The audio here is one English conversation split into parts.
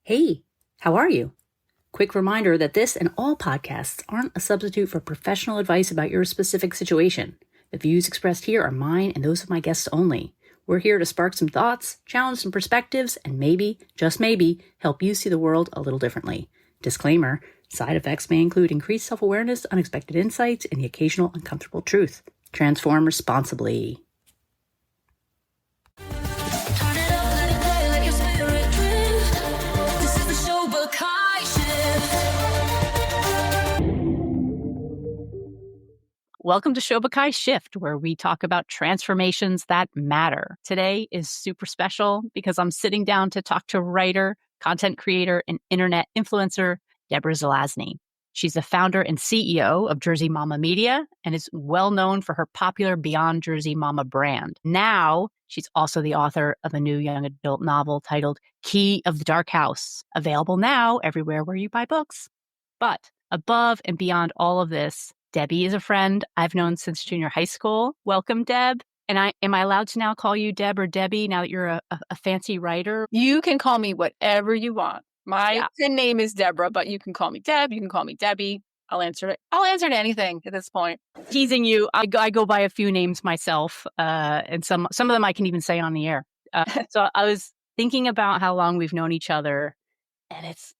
Hey, how are you? Quick reminder that this and all podcasts aren't a substitute for professional advice about your specific situation. The views expressed here are mine and those of my guests only. We're here to spark some thoughts, challenge some perspectives, and maybe, just maybe, help you see the world a little differently. Disclaimer, side effects may include increased self-awareness, unexpected insights, and the occasional uncomfortable truth. Transform responsibly. Welcome to Shobakai Shift, where we talk about transformations that matter. Today is super special because I'm sitting down to talk to writer, content creator, and internet influencer, Deborah Zelasny. She's the founder and CEO of Jersey Mama Media and is well known for her popular Beyond Jersey Mama brand. Now, she's also the author of a new young adult novel titled Key of the Dark House, available now everywhere where you buy books. But above and beyond all of this, Debbie is a friend I've known since junior high school. Welcome, Deb. And am I allowed to now call you Deb or Debbie now that you're a fancy writer? You can call me whatever you want. My name is Deborah, but you can call me Deb. You can call me Debbie. I'll answer it. I'll answer to anything at this point. Teasing you. I go by a few names myself, and some of them I can even say on the air. So I was thinking about how long we've known each other, and it's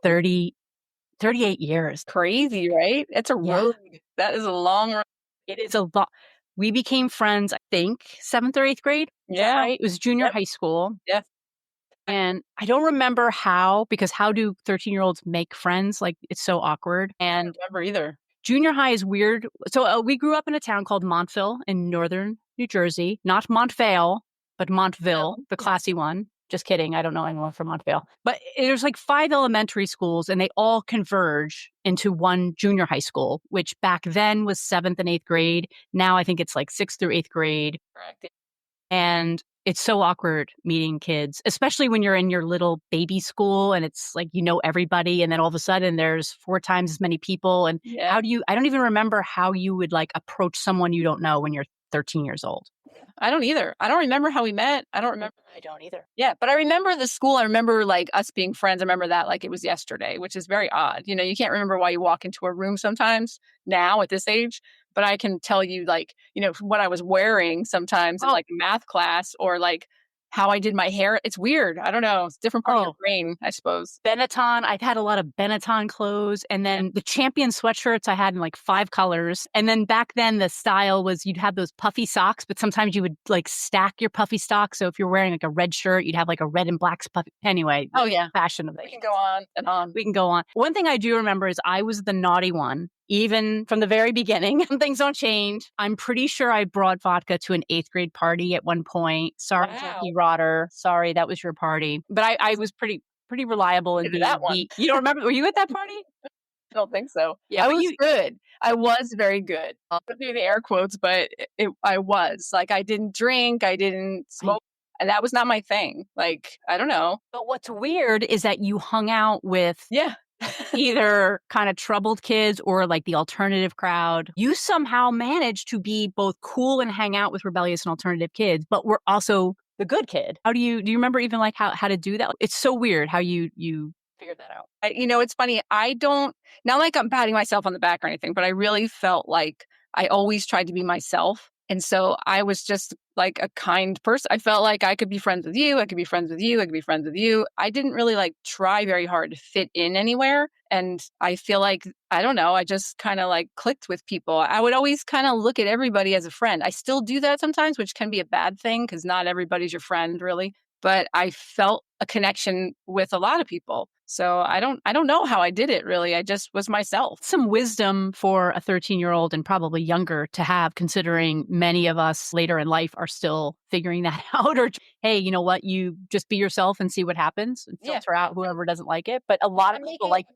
38 years. Crazy, right? It's a road. That is a long road. It is a lot. We became friends, I think, 7th or 8th grade. Yeah. Right? It was junior high school. Yeah. And I don't remember how, because how do 13-year-olds make friends? Like, it's so awkward. And I don't remember either. Junior high is weird. So we grew up in a town called Montville in northern New Jersey. Not Montvale, but Montville, the classy one. Just kidding. I don't know anyone from Montvale. But there's like 5 elementary schools, and they all converge into one junior high school, which back then was 7th and 8th grade. Now I think it's like 6th through 8th grade. Correct. And it's so awkward meeting kids, especially when you're in your little baby school and it's like, you know, everybody. And then all of a sudden there's 4 times as many people. And I don't even remember how you would like approach someone you don't know when you're 13 years old. I don't either. I don't remember how we met. I don't remember. I don't either. Yeah, but I remember the school. I remember like us being friends. I remember that like it was yesterday, which is very odd. You know, you can't remember why you walk into a room sometimes now at this age, but I can tell you like, you know, what I was wearing sometimes in like math class or like how I did my hair. It's weird. I don't know. It's a different part of your brain, I suppose. Benetton. I'd had a lot of Benetton clothes. And then the Champion sweatshirts I had in like 5 colors. And then back then the style was you'd have those puffy socks, but sometimes you would like stack your puffy socks. So if you're wearing like a red shirt, you'd have like a red and black puffy. Anyway. Oh, yeah. Fashion of it. We can go on and on. We can go on. One thing I do remember is I was the naughty one. Even from the very beginning, things don't change. I'm pretty sure I brought vodka to an 8th grade party at one point. Sorry, Jackie Rotter. Sorry, that was your party. But I was pretty reliable in that one. You don't remember? Were you at that party? I don't think so. Yeah, I was good. I was very good. I'll put through the air quotes, but I was. Like, I didn't drink. I didn't smoke. And that was not my thing. Like, I don't know. But what's weird is that you hung out with either kind of troubled kids or like the alternative crowd. You somehow managed to be both cool and hang out with rebellious and alternative kids, but we're also the good kid. Do you remember even like how to do that? It's so weird how you figured that out. You know, it's funny. I don't, not like I'm patting myself on the back or anything, but I really felt like I always tried to be myself. And so I was just like a kind person. I felt like I could be friends with you. I could be friends with you. I could be friends with you. I didn't really like try very hard to fit in anywhere. And I feel like, I don't know, I just kind of like clicked with people. I would always kind of look at everybody as a friend. I still do that sometimes, which can be a bad thing because not everybody's your friend really. But I felt a connection with a lot of people. So I don't know how I did it really. I just was myself. Some wisdom for a 13-year-old and probably younger to have, considering many of us later in life are still figuring that out. Or, hey, you know what? You just be yourself and see what happens and filter out whoever doesn't like it. But a lot of people like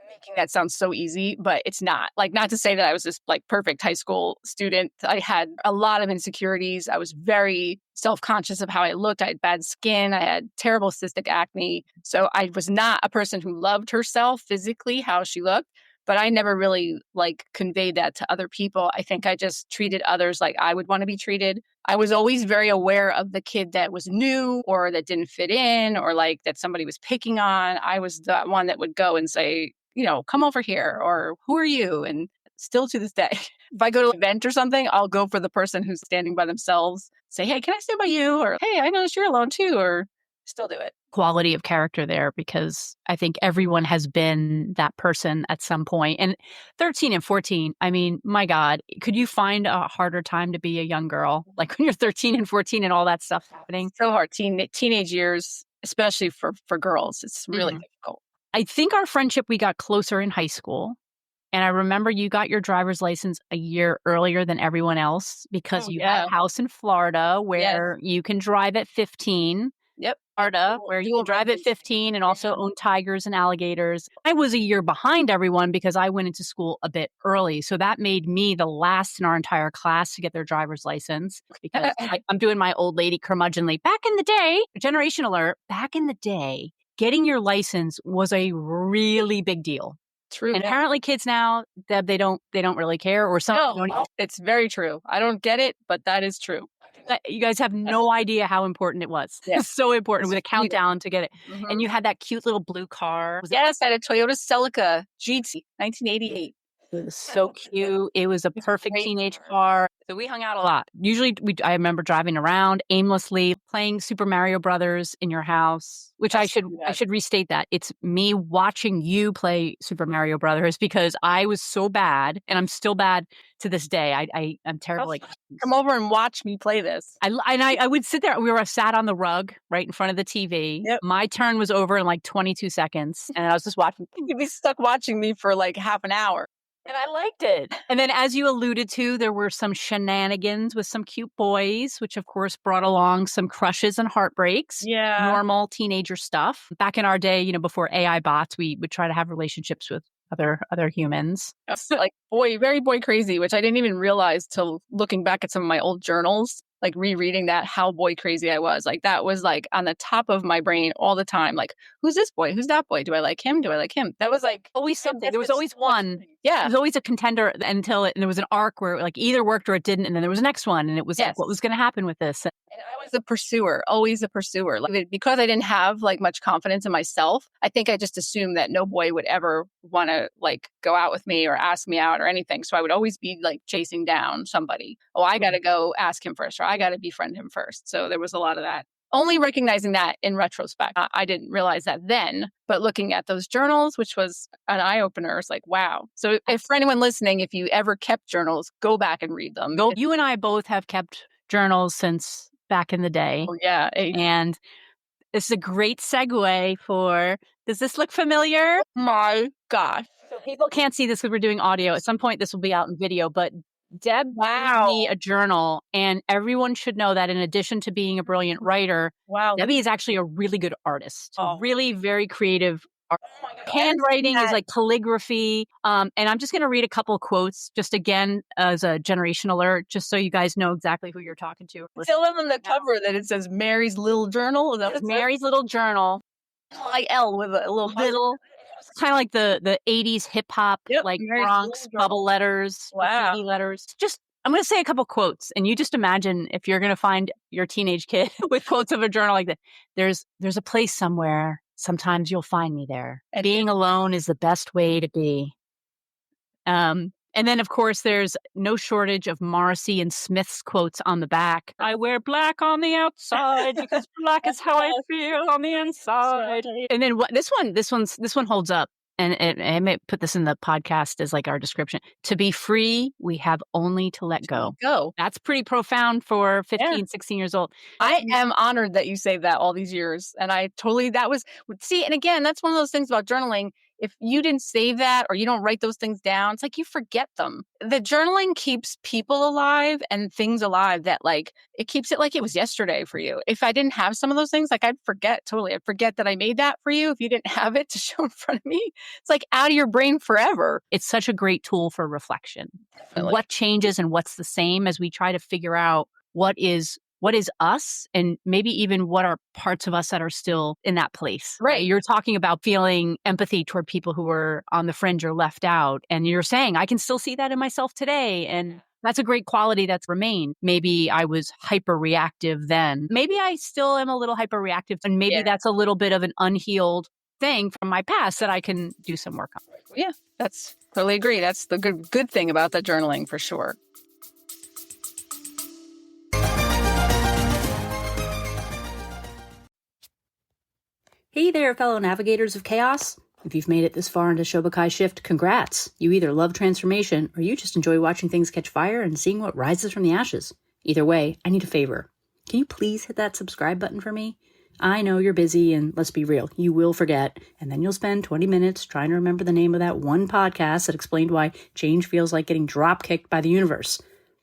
making that sound so easy, but it's not. Like, not to say that I was this like perfect high school student. I had a lot of insecurities. I was very self-conscious of how I looked. I had bad skin. I had terrible cystic acne. So I was not a person who loved herself physically, how she looked. But I never really like conveyed that to other people. I think I just treated others like I would want to be treated. I was always very aware of the kid that was new or that didn't fit in or like that somebody was picking on. I was the one that would go and say, come over here or who are you? And still to this day, if I go to an event or something, I'll go for the person who's standing by themselves, say, hey, can I stay by you? Or hey, I noticed you're alone too, or still do it. Quality of character there, because I think everyone has been that person at some point. And 13 and 14, I mean, my God, could you find a harder time to be a young girl? Like when you're 13 and 14 and all that stuff happening? So hard. Teenage years, especially for girls, it's really difficult. I think our friendship, we got closer in high school. And I remember you got your driver's license a year earlier than everyone else because you had a house in Florida where you can drive at 15. Yep. Florida, where you can drive at 15 and also own tigers and alligators. I was a year behind everyone because I went into school a bit early. So that made me the last in our entire class to get their driver's license because I'm doing my old lady curmudgeonly. Back in the day, generation alert, back in the day, getting your license was a really big deal. True. And apparently kids now, Deb, they don't really care, or some don't. It's very true. I don't get it, but that is true. You guys have no idea how important it was. It's so important with a countdown to get it. And you had that cute little blue car. Yes, I had a Toyota Celica GT, 1988. It was so cute. It was a perfect teenage car. So we hung out a lot. Usually, I remember driving around aimlessly, playing Super Mario Brothers in your house, which I should restate that. It's me watching you play Super Mario Brothers because I was so bad, and I'm still bad to this day. I'm terrible. Come over and watch me play this. I would sit there. We were sat on the rug right in front of the TV. Yep. My turn was over in like 22 seconds, and I was just watching. You'd be stuck watching me for like half an hour. And I liked it. And then, as you alluded to, there were some shenanigans with some cute boys, which of course brought along some crushes and heartbreaks. Yeah. Normal teenager stuff. Back in our day, before AI bots, we would try to have relationships with other humans. Like very boy crazy, which I didn't even realize till looking back at some of my old journals, like rereading that, how boy crazy I was. Like that was like on the top of my brain all the time. Like, who's this boy? Who's that boy? Do I like him? Do I like him? That was like always something. There was always one. Yeah. There was always a contender until and there was an arc where it like either worked or it didn't. And then there was the next one. And it was like, what was going to happen with this? And I was a pursuer, always a pursuer. Like, because I didn't have like much confidence in myself, I think I just assumed that no boy would ever want to like go out with me or ask me out or anything. So I would always be like chasing down somebody. Oh, I got to go ask him first, or I got to befriend him first. So there was a lot of that. Only recognizing that in retrospect. I didn't realize that then, but looking at those journals, which was an eye-opener, it's like, wow. So if for anyone listening, if you ever kept journals, go back and read them. You and I both have kept journals since back in the day. Oh, yeah. And this is a great segue for, does this look familiar? Oh my gosh. So people can't see this because we're doing audio. At some point, this will be out in video, but Deb gave me a journal, and everyone should know that in addition to being a brilliant writer, Debbie is actually a really good artist. Really very creative. Handwriting is like calligraphy. And I'm just going to read a couple of quotes, just again, as a generation alert, just so you guys know exactly who you're talking to. Still have on the cover that it says Mary's Little Journal. It's Mary's Little Journal. Like L with a little. Kind of like the 80s hip hop, like Bronx bubble letters, graffiti letters. Just, I'm going to say a couple quotes, and you just imagine if you're going to find your teenage kid with quotes of a journal like that. There's a place somewhere. Sometimes you'll find me there. And being alone is the best way to be. And then, of course, there's no shortage of Morrissey and Smith's quotes on the back. I wear black on the outside because black is how I feel on the inside. And then this one holds up. And I may put this in the podcast as like our description. To be free, we have only to let go. That's pretty profound for 15, 16 years old. I am honored that you say that all these years. And and again, that's one of those things about journaling. If you didn't save that or you don't write those things down, it's like you forget them. The journaling keeps people alive and things alive that like, it keeps it like it was yesterday for you. If I didn't have some of those things, like I'd forget totally. I'd forget that I made that for you. If you didn't have it to show in front of me, it's like out of your brain forever. It's such a great tool for reflection. Definitely. What changes and what's the same as we try to figure out what is us, and maybe even what are parts of us that are still in that place. Right. You're talking about feeling empathy toward people who are on the fringe or left out. And you're saying, I can still see that in myself today. And That's a great quality that's remained. Maybe I was hyper reactive then. Maybe I still am a little hyper reactive, and maybe that's a little bit of an unhealed thing from my past that I can do some work on. Yeah, that's totally agree. That's the good thing about the journaling for sure. Hey there, fellow navigators of chaos. If you've made it this far into Shobukai Shift, congrats. You either love transformation or you just enjoy watching things catch fire and seeing what rises from the ashes. Either way, I need a favor. Can you please hit that subscribe button for me? I know you're busy, and let's be real, you will forget, and then you'll spend 20 minutes trying to remember the name of that one podcast that explained why change feels like getting drop-kicked by the universe.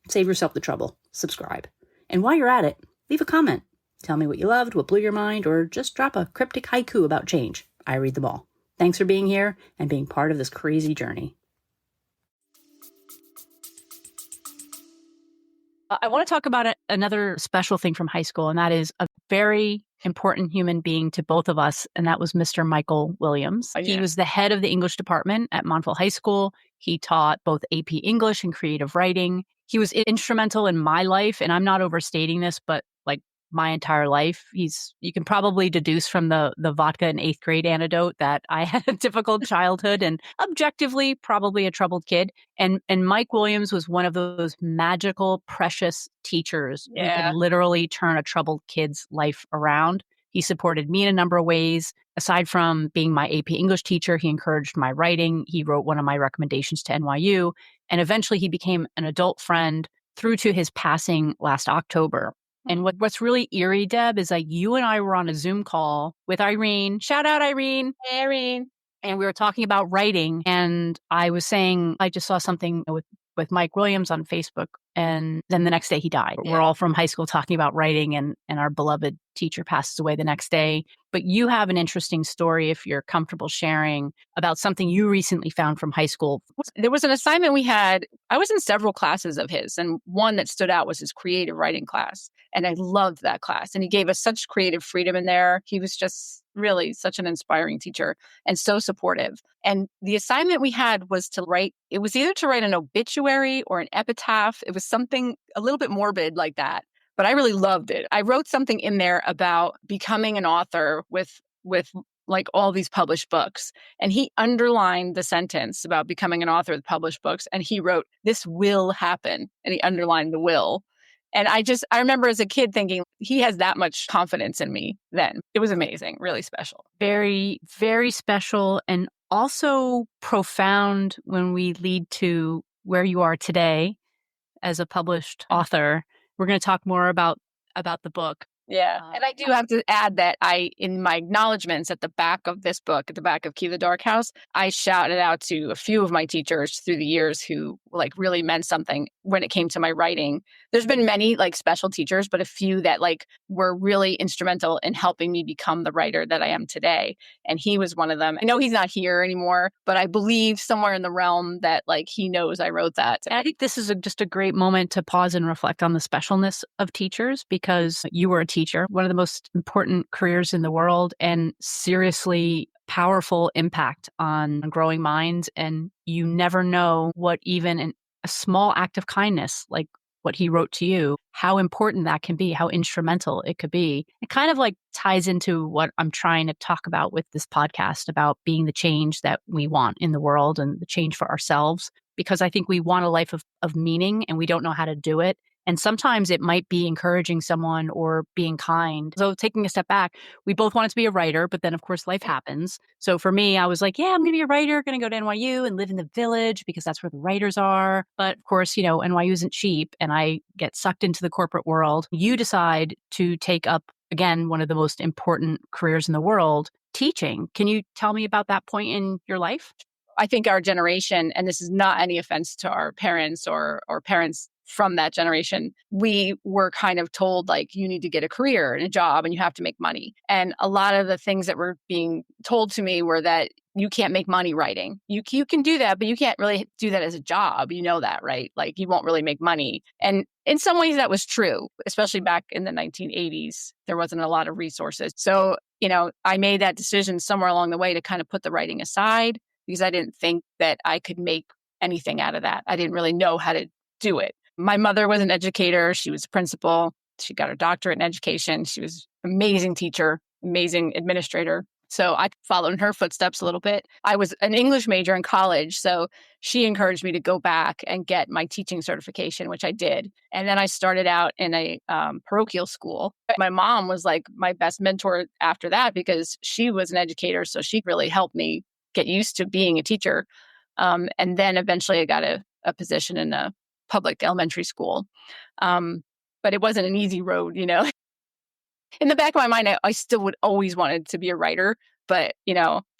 Save yourself the trouble. Subscribe. And while you're at it, leave a comment. Tell me what you loved, what blew your mind, or just drop a cryptic haiku about change. I read them all. Thanks for being here and being part of this crazy journey. I want to talk about another special thing from high school, and that is a very important human being to both of us, and that was Mr. Michael Williams. Oh, yeah. He was the head of the English department at Montville High School. He taught both AP English and creative writing. He was instrumental in my life, and I'm not overstating this, but like my entire life. You can probably deduce from the vodka in 8th grade anecdote that I had a difficult childhood and objectively probably a troubled kid. And Mike Williams was one of those magical, precious teachers who could literally turn a troubled kid's life around. He supported me in a number of ways. Aside from being my AP English teacher, he encouraged my writing. He wrote one of my recommendations to NYU. And eventually he became an adult friend through to his passing last October. And what's really eerie, Deb, is that you and I were on a Zoom call with Irene. Shout out, Irene. Hey, Irene. And we were talking about writing. And I was saying, I just saw something with Mike Williams on Facebook. And then the next day he died. Yeah. We're all from high school talking about writing, and our beloved teacher passes away the next day. But you have an interesting story, if you're comfortable sharing, about something you recently found from high school. There was an assignment we had. I was in several classes of his, and one that stood out was his creative writing class. And I loved that class. And he gave us such creative freedom in there. He was just really such an inspiring teacher and so supportive. And the assignment we had was to write, it was either to write an obituary or an epitaph. It was something a little bit morbid like that, but I really loved it. I wrote something in there about becoming an author with like all these published books. And he underlined the sentence about becoming an author with published books. And he wrote, "This will happen." And he underlined the will. And I remember as a kid thinking, he has that much confidence in me then. It was amazing, really special. Very, very special, and also profound when we lead to where you are today as a published author. We're going to talk more about the book. Yeah. And I do have to add that in my acknowledgments at the back of this book, at the back of Key to the Dark House, I shouted out to a few of my teachers through the years who like really meant something when it came to my writing. There's been many like special teachers, but a few that like were really instrumental in helping me become the writer that I am today. And he was one of them. I know he's not here anymore, but I believe somewhere in the realm that like he knows I wrote that. And I think this is just a great moment to pause and reflect on the specialness of teachers, because you were a teacher, one of the most important careers in the world, and seriously powerful impact on growing minds. And you never know what even a small act of kindness, like what he wrote to you, how important that can be, how instrumental it could be. It kind of like ties into what I'm trying to talk about with this podcast about being the change that we want in the world and the change for ourselves, because I think we want a life of meaning and we don't know how to do it. And sometimes it might be encouraging someone or being kind. So taking a step back, we both wanted to be a writer, but then of course life happens. So for me, I was like, yeah, I'm going to be a writer, going to go to NYU and live in the village because that's where the writers are. But of course, NYU isn't cheap and I get sucked into the corporate world. You decide to take up, again, one of the most important careers in the world, teaching. Can you tell me about that point in your life? I think our generation, and this is not any offense to our parents or parents from that generation, we were kind of told like, you need to get a career and a job and you have to make money. And a lot of the things that were being told to me were that you can't make money writing. You can do that, but you can't really do that as a job. You know that, right? Like you won't really make money. And in some ways that was true, especially back in the 1980s. There wasn't a lot of resources. So, I made that decision somewhere along the way to kind of put the writing aside because I didn't think that I could make anything out of that. I didn't really know how to do it. My mother was an educator. She was a principal. She got her doctorate in education. She was an amazing teacher, amazing administrator. So I followed in her footsteps a little bit. I was an English major in college. So she encouraged me to go back and get my teaching certification, which I did. And then I started out in a parochial school. My mom was like my best mentor after that because she was an educator. So she really helped me get used to being a teacher. And then eventually I got a position in a public elementary school. But it wasn't an easy road, In the back of my mind, I still would always wanted to be a writer, but,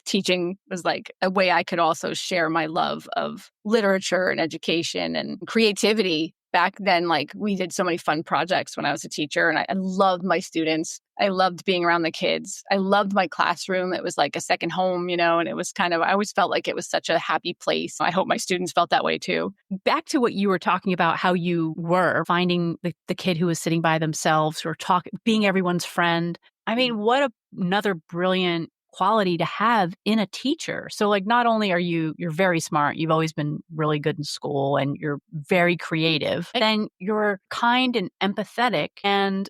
teaching was like a way I could also share my love of literature and education and creativity. Back then, like we did so many fun projects when I was a teacher, and I loved my students. I loved being around the kids. I loved my classroom. It was like a second home, and it was I always felt like it was such a happy place. I hope my students felt that way too. Back to what you were talking about, how you were finding the kid who was sitting by themselves or being everyone's friend. I mean, what another brilliant quality to have in a teacher. So like, not only are you're very smart, you've always been really good in school and you're very creative, then you're kind and empathetic. And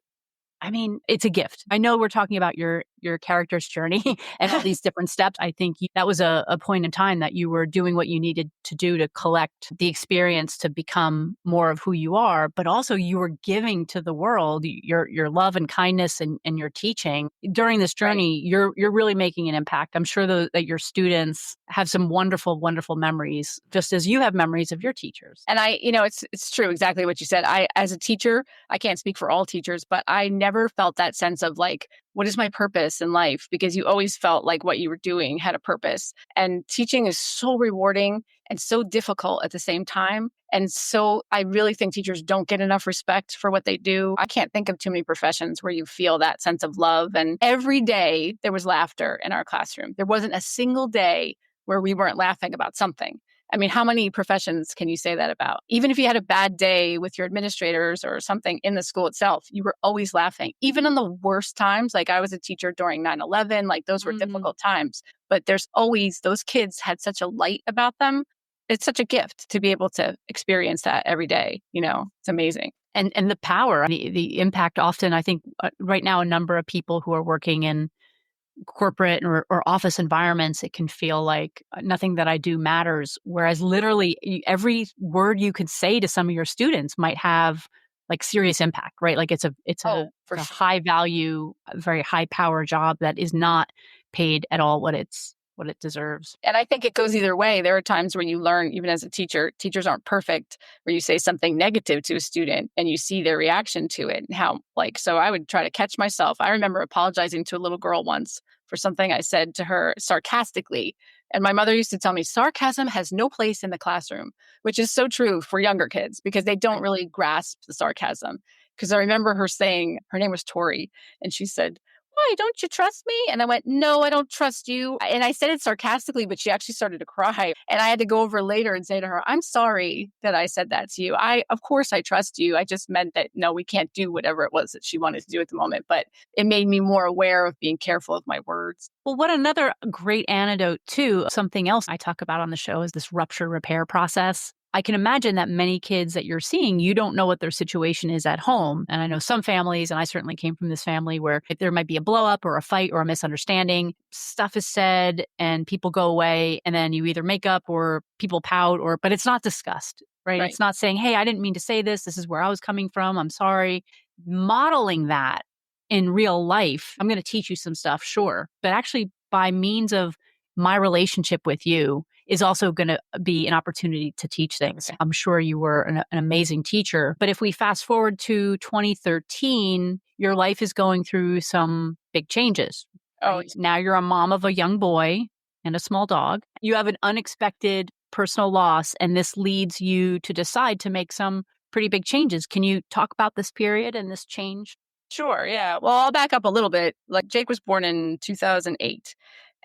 I mean, it's a gift. I know we're talking about your character's journey and all these different steps. I think that was a point in time that you were doing what you needed to do to collect the experience to become more of who you are, but also you were giving to the world your love and kindness and your teaching. During this journey, you're really making an impact. I'm sure that your students have some wonderful, wonderful memories, just as you have memories of your teachers. And it's true, exactly what you said. As a teacher, I can't speak for all teachers, but I never felt that sense of like, what is my purpose in life? Because you always felt like what you were doing had a purpose. And teaching is so rewarding and so difficult at the same time. And so I really think teachers don't get enough respect for what they do. I can't think of too many professions where you feel that sense of love. And every day there was laughter in our classroom. There wasn't a single day where we weren't laughing about something. I mean, how many professions can you say that about? Even if you had a bad day with your administrators or something in the school itself, you were always laughing. Even in the worst times, like I was a teacher during 9/11, like those were difficult times. But there's always, those kids had such a light about them. It's such a gift to be able to experience that every day. It's amazing. And the power, the impact often, I think right now, a number of people who are working in corporate or office environments, it can feel like nothing that I do matters. Whereas literally every word you could say to some of your students might have like serious impact, right? Like it's a high value, very high power job that is not paid at all what it deserves. And I think it goes either way. There are times when you learn, even as a teacher, teachers aren't perfect, where you say something negative to a student and you see their reaction to it and how, so I would try to catch myself. I remember apologizing to a little girl once for something I said to her sarcastically. And my mother used to tell me sarcasm has no place in the classroom, which is so true for younger kids because they don't really grasp the sarcasm. Because I remember her saying, her name was Tori, and she said, "Why, don't you trust me?" And I went, "No, I don't trust you." And I said it sarcastically, but she actually started to cry. And I had to go over later and say to her, "I'm sorry that I said that to you. Of course I trust you. I just meant that, no, we can't do whatever it was that she wanted to do at the moment." But it made me more aware of being careful of my words. Well, what another great antidote to something else I talk about on the show is this rupture repair process. I can imagine that many kids that you're seeing, you don't know what their situation is at home. And I know some families, and I certainly came from this family where if there might be a blow up or a fight or a misunderstanding, stuff is said and people go away and then you either make up or people pout but it's not discussed, right? It's not saying, "Hey, I didn't mean to say this. This is where I was coming from. I'm sorry." Modeling that in real life, I'm going to teach you some stuff, sure. But actually by means of my relationship with you is also going to be an opportunity to teach things. Okay. I'm sure you were an amazing teacher. But if we fast forward to 2013, your life is going through some big changes. Right? Oh, now you're a mom of a young boy and a small dog. You have an unexpected personal loss, and this leads you to decide to make some pretty big changes. Can you talk about this period and this change? Sure, yeah. Well, I'll back up a little bit. Like Jake was born in 2008.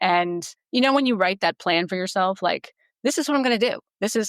And, when you write that plan for yourself, like, this is what I'm going to do.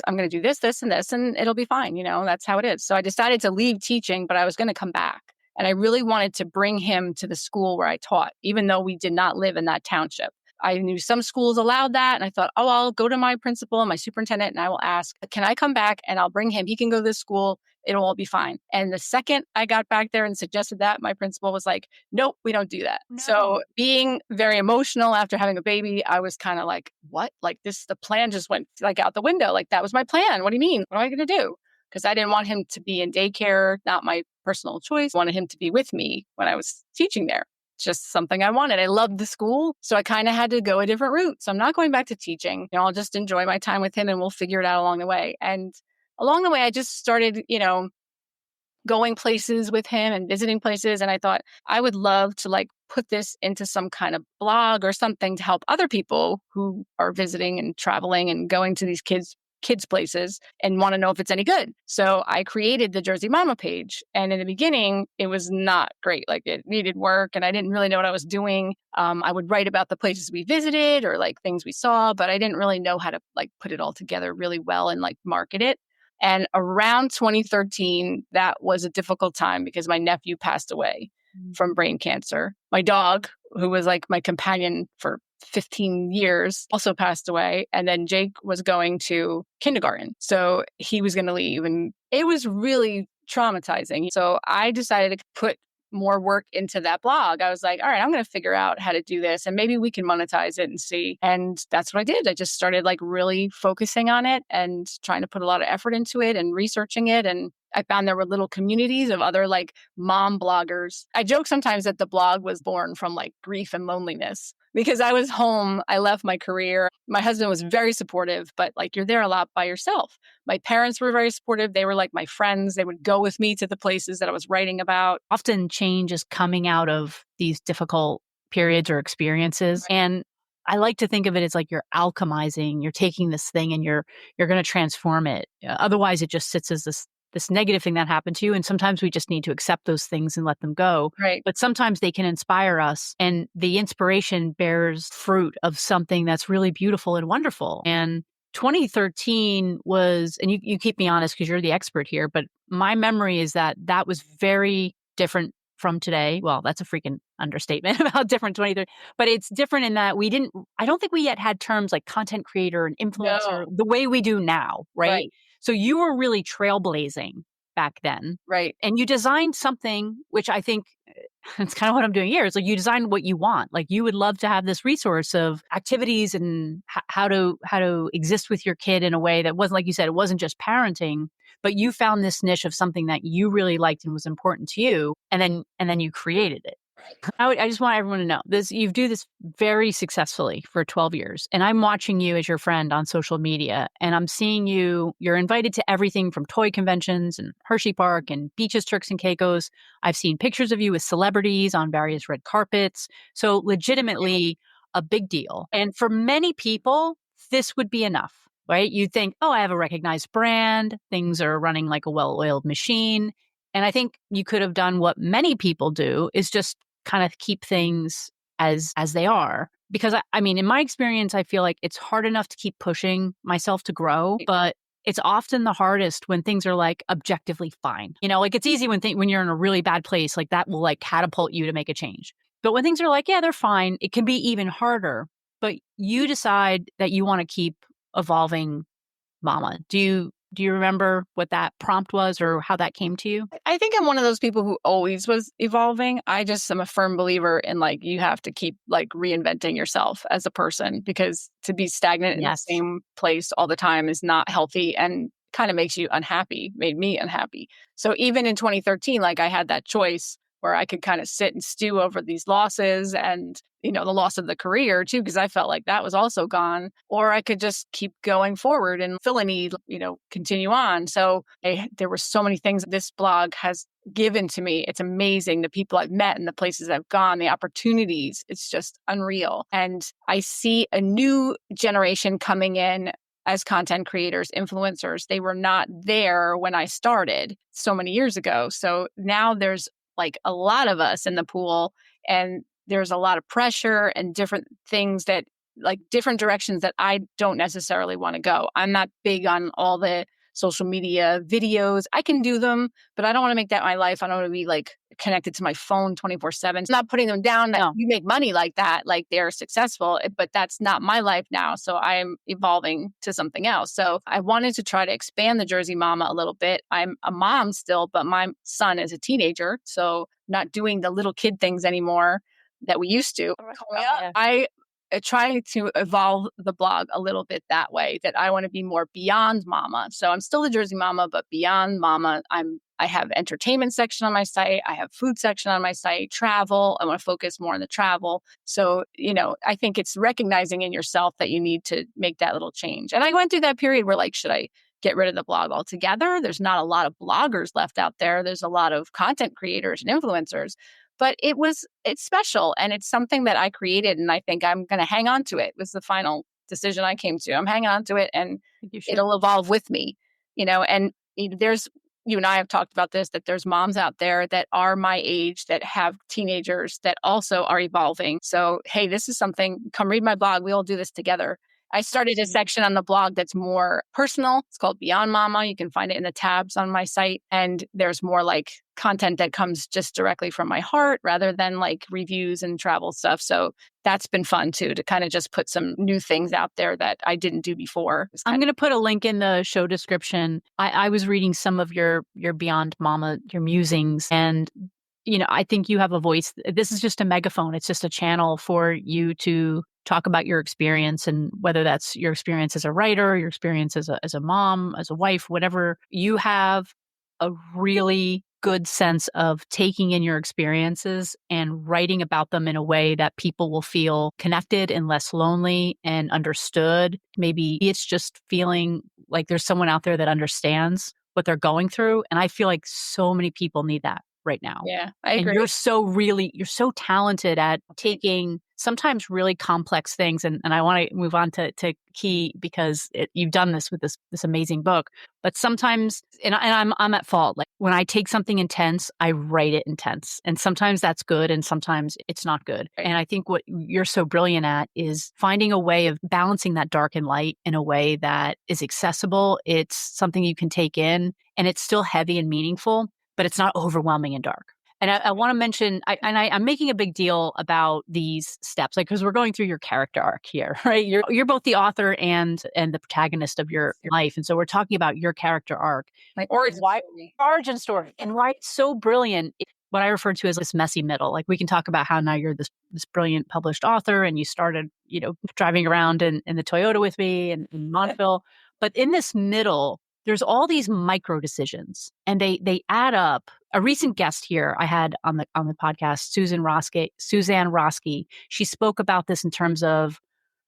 I'm going to do this, this, and this, and it'll be fine. That's how it is. So I decided to leave teaching, but I was going to come back. And I really wanted to bring him to the school where I taught, even though we did not live in that township. I knew some schools allowed that. And I thought, I'll go to my principal and my superintendent and I will ask, can I come back and I'll bring him? He can go to this school It'll all be fine. And the second I got back there and suggested that, my principal was like, nope, we don't do that. No. So being very emotional after having a baby, I was kind of like, what? Like the plan just went like out the window. Like that was my plan. What do you mean? What am I going to do? Because I didn't want him to be in daycare, not my personal choice. I wanted him to be with me when I was teaching there. Just something I wanted. I loved the school, so I kind of had to go a different route. So I'm not going back to teaching. I'll just enjoy my time with him and we'll figure it out along the way. And along the way, I just started, going places with him and visiting places. And I thought I would love to like put this into some kind of blog or something to help other people who are visiting and traveling and going to these kids places and want to know if it's any good. So I created the Jersey Mama page. And in the beginning, it was not great. Like it needed work and I didn't really know what I was doing. I would write about the places we visited or like things we saw, but I didn't really know how to like put it all together really well and like market it. And around 2013, that was a difficult time because my nephew passed away from brain cancer. My dog, who was like my companion for 15 years, also passed away. And then Jake was going to kindergarten. So he was going to leave. And it was really traumatizing. So I decided to put more work into that blog. I was like, all right, I'm going to figure out how to do this and maybe we can monetize it and see. And that's what I did. I just started like really focusing on it and trying to put a lot of effort into it and researching it. And I found there were little communities of other like mom bloggers. I joke sometimes that the blog was born from like grief and loneliness because I was home. I left my career. My husband was very supportive, but like you're there a lot by yourself. My parents were very supportive. They were like my friends. They would go with me to the places that I was writing about. Often change is coming out of these difficult periods or experiences. And I like to think of it as like you're alchemizing, you're taking this thing and you're going to transform it. Otherwise, it just sits as this negative thing that happened to you. And sometimes we just need to accept those things and let them go. Right. But sometimes they can inspire us and the inspiration bears fruit of something that's really beautiful and wonderful. And 2013 was, and you keep me honest because you're the expert here, but my memory is that was very different from today. Well, that's a freaking understatement about different 23, but it's different in that I don't think we yet had terms like content creator and influencer the way we do now, right? So you were really trailblazing back then. Right. And you designed something, which I think it's kind of what I'm doing here. It's like you designed what you want. Like you would love to have this resource of activities and how to exist with your kid in a way that wasn't, like you said, it wasn't just parenting, but you found this niche of something that you really liked and was important to you. And then you created it. I just want everyone to know this. You do this very successfully for 12 years. And I'm watching you as your friend on social media. And I'm seeing you're invited to everything from toy conventions and Hershey Park and beaches, Turks and Caicos. I've seen pictures of you with celebrities on various red carpets. So legitimately a big deal. And for many people, this would be enough, right? You think, oh, I have a recognized brand. Things are running like a well-oiled machine. And I think you could have done what many people do is just kind of keep things as they are. Because I mean, in my experience, I feel like it's hard enough to keep pushing myself to grow, but it's often the hardest when things are like objectively fine. Like it's easy when you're in a really bad place, like that will like catapult you to make a change. But when things are like, yeah, they're fine, it can be even harder. But you decide that you want to keep evolving Mama. Do you remember what that prompt was or how that came to you? I think I'm one of those people who always was evolving. I just am a firm believer in like, you have to keep like reinventing yourself as a person because to be stagnant in the same place all the time is not healthy and kind of makes you unhappy, made me unhappy. So even in 2013, like I had that choice where I could kind of sit and stew over these losses and, the loss of the career too, because I felt like that was also gone, or I could just keep going forward and fill a need, continue on. So there were so many things this blog has given to me. It's amazing. The people I've met and the places I've gone, the opportunities, it's just unreal. And I see a new generation coming in as content creators, influencers. They were not there when I started so many years ago. So now there's like a lot of us in the pool and there's a lot of pressure and different things that like different directions that I don't necessarily want to go. I'm not big on all the social media videos. I can do them, but I don't want to make that my life. I don't want to be like connected to my phone 24/7. It's not putting them down that No. you make money like that, like they're successful, but that's not my life now. So I'm evolving to something else. So I wanted to try to expand the Jersey Mama a little bit. I'm a mom still, but my son is a teenager. So not doing the little kid things anymore that we used to. Yeah. I try to evolve the blog a little bit that way, that I want to be more beyond mama. So I'm still the Jersey Mama, but beyond mama. I have entertainment section on my site. I have food section on my site, travel. I want to focus more on the travel. So, I think it's recognizing in yourself that you need to make that little change. And I went through that period where should I get rid of the blog altogether? There's not a lot of bloggers left out there. There's a lot of content creators and influencers, but it's special and it's something that I created and I think I'm going to hang on to it. Was the final decision I came to. I'm hanging on to it and it'll evolve with me, and there's, you and I have talked about this, that there's moms out there that are my age that have teenagers that also are evolving. So, hey, this is something, come read my blog. We all do this together. I started a section on the blog that's more personal. It's called Beyond Mama. You can find it in the tabs on my site. And there's more content that comes just directly from my heart rather than reviews and travel stuff. So that's been fun too, to kind of just put some new things out there that I didn't do before. I'm going to put a link in the show description. I was reading some of your Beyond Mama, your musings, and I think you have a voice. This is just a megaphone. It's just a channel for you to talk about your experience, and whether that's your experience as a writer, your experience as a mom, as a wife, whatever. You have a really good sense of taking in your experiences and writing about them in a way that people will feel connected and less lonely and understood. Maybe it's just feeling like there's someone out there that understands what they're going through. And I feel like so many people need that right now. Yeah, I agree. And you're so talented at taking sometimes really complex things. And I want to move on to Key, because you've done this with this amazing book. But sometimes, and I'm at fault. When I take something intense, I write it intense. And sometimes that's good and sometimes it's not good. Right. And I think what you're so brilliant at is finding a way of balancing that dark and light in a way that is accessible. It's something you can take in and it's still heavy and meaningful, but it's not overwhelming and dark. And I want to mention, I'm making a big deal about these steps, because we're going through your character arc here, right? You're both the author and the protagonist of your life, and so we're talking about your character arc, origin story, and why it's so brilliant. What I refer to as this messy middle. We can talk about how now you're this brilliant published author, and you started, driving around in the Toyota with me in Montville, but in this middle, there's all these micro decisions, and they add up. A recent guest here I had on the podcast, Suzanne Roski, she spoke about this in terms of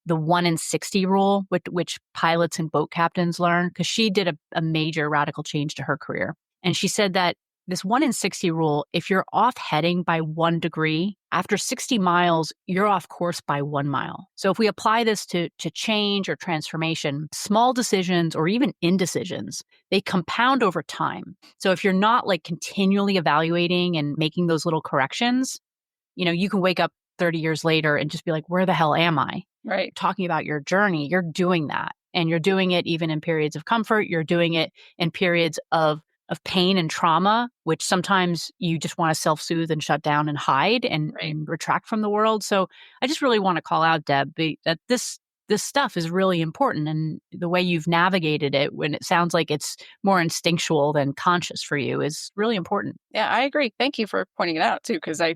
the 1 in 60 rule, which pilots and boat captains learn, because she did a major radical change to her career. And she said that this 1 in 60 rule, if you're off heading by 1 degree, after 60 miles, you're off course by 1 mile. So if we apply this to change or transformation, small decisions or even indecisions, they compound over time. So if you're not continually evaluating and making those little corrections, you can wake up 30 years later and just be like, where the hell am I? Right. Talking about your journey, you're doing that. And you're doing it even in periods of comfort. You're doing it in periods of pain and trauma, which sometimes you just want to self-soothe and shut down and hide and retract from the world. So I just really want to call out, Deb, that this stuff is really important. And the way you've navigated it, when it sounds like it's more instinctual than conscious for you, is really important. Yeah, I agree. Thank you for pointing it out too, because I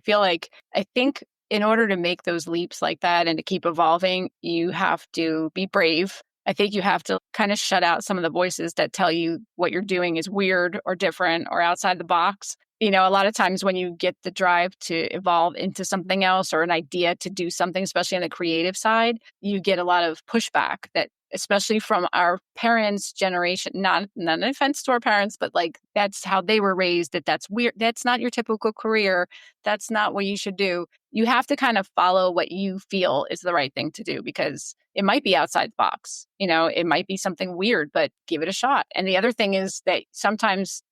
think in order to make those leaps like that and to keep evolving, you have to be brave. I think you have to kind of shut out some of the voices that tell you what you're doing is weird or different or outside the box. A lot of times when you get the drive to evolve into something else or an idea to do something, especially on the creative side, you get a lot of pushback, that especially from our parents' generation, not an offense to our parents, but that's how they were raised, that's weird. That's not your typical career. That's not what you should do. You have to kind of follow what you feel is the right thing to do, because it might be outside the box. It might be something weird, but give it a shot. And the other thing is that sometimes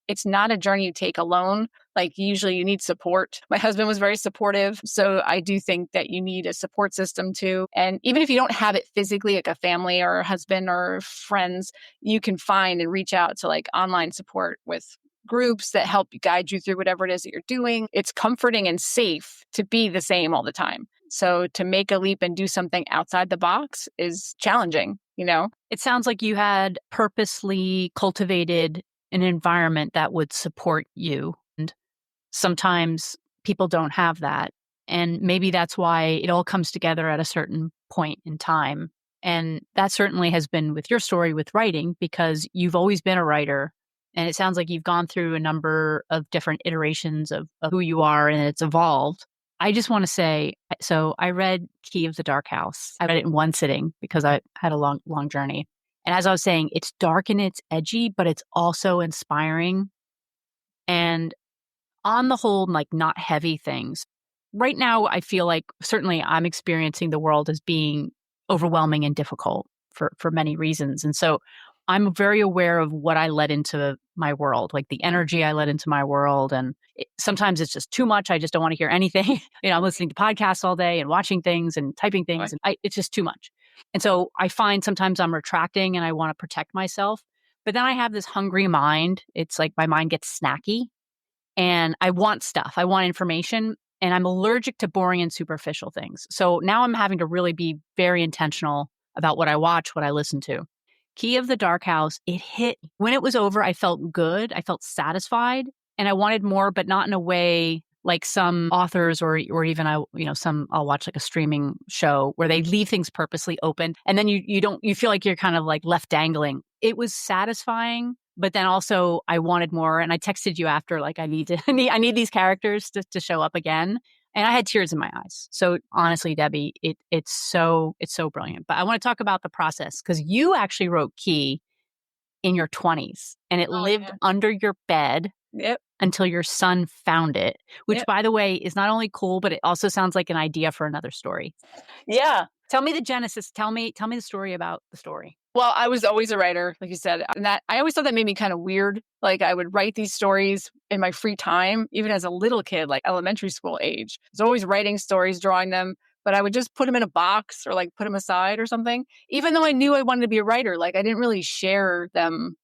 it's not a journey you take alone. Like usually you need support. My husband was very supportive. So I do think that you need a support system too. And even if you don't have it physically, like a family or a husband or friends, you can find and reach out to like online support with groups that help guide you through whatever it is that you're doing. It's comforting and safe to be the same all the time. So to make a leap and do something outside the box is challenging, you know? It sounds like you had purposely cultivated an environment that would support you. And sometimes people don't have that. And maybe that's why it all comes together at a certain point in time. And that certainly has been with your story with writing, because you've always been a writer. And it sounds like you've gone through a number of different iterations of who you are, and it's evolved. I just want to say, so I read Key of the Dark House. I read it in one sitting because I had a long journey. And as I was saying, it's dark and it's edgy, but it's also inspiring. And on the whole, like not heavy things. Right now, I feel like certainly I'm experiencing the world as being overwhelming and difficult for many reasons. And so I'm very aware of what I let into my world, like the energy I let into my world. And sometimes it's just too much. I just don't want to hear anything. I'm listening to podcasts all day and watching things and typing things. And it's just too much. And so I find sometimes I'm retracting and I want to protect myself. But then I have this hungry mind. It's like my mind gets snacky and I want stuff. I want information. And I'm allergic to boring and superficial things. So now I'm having to really be very intentional about what I watch, what I listen to. Key of the Dark House, it hit. When it was over, I felt good. I felt satisfied. And I wanted more, but not in a way like some authors or even I'll watch like a streaming show where they leave things purposely open. And then you feel like you're kind of like left dangling. It was satisfying. But then also I wanted more. And I texted you after, like, I need these characters to show up again. And I had tears in my eyes. So honestly, Debbie, it's so brilliant. But I want to talk about the process, because you actually wrote Key in your 20s and it lived under your bed until your son found it, which by the way is not only cool, but it also sounds like an idea for another story. Yeah. Tell me the genesis. Tell me the story about the story. Well, I was always a writer, like you said, and that I always thought that made me kind of weird. Like I would write these stories in my free time, even as a little kid, like elementary school age. I was always writing stories, drawing them, but I would just put them in a box or like put them aside or something. Even though I knew I wanted to be a writer, like I didn't really share them